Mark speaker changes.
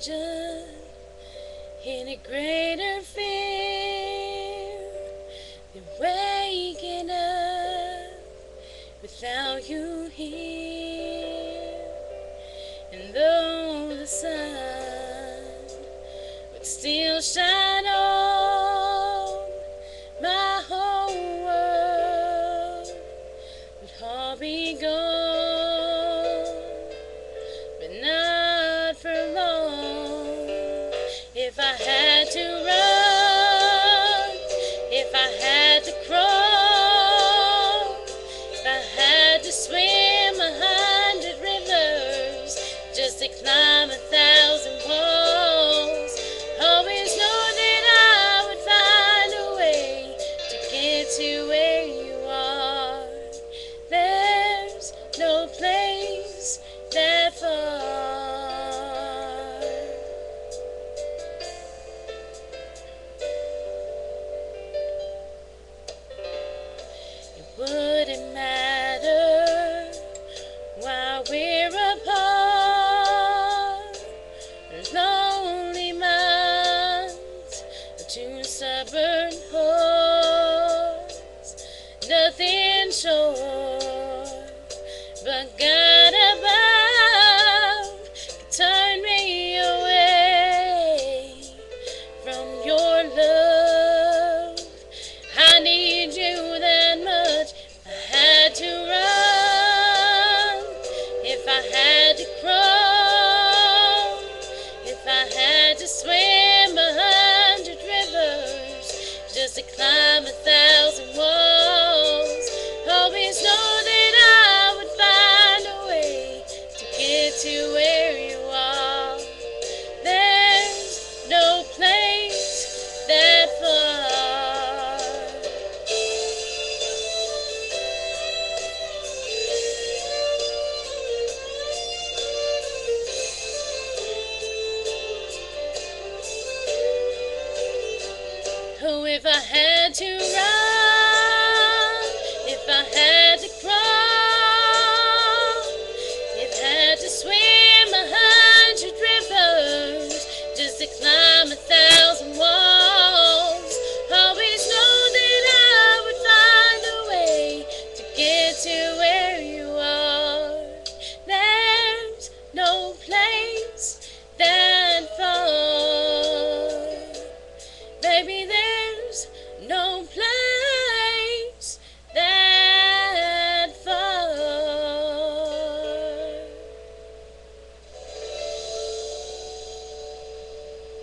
Speaker 1: imagine any greater fear than waking up without you here. And though the sun would still shine on, my whole world would all be gone, but not for long. If I had to run, if I had to crawl, if I had to swim 100 rivers just to climb 1,000 walls, always know that I would find a way to get to where you are. There's no place that far. It wouldn't matter while we're apart. Lonely minds are too stubborn hearts, nothing short but God above could turn me away from your love. I need you that much. I had to run, if I had to crawl, if I had to swim 100 rivers just to climb 1,000 walls, always know that I would find a way to get to where you are. There's no place that far. Oh, if I had to run, if I had to crawl, if I had to swim 100 rivers just to climb 1,000 walls, always know that I would find a way to get to where you are. There's no place that far. Baby, there's no place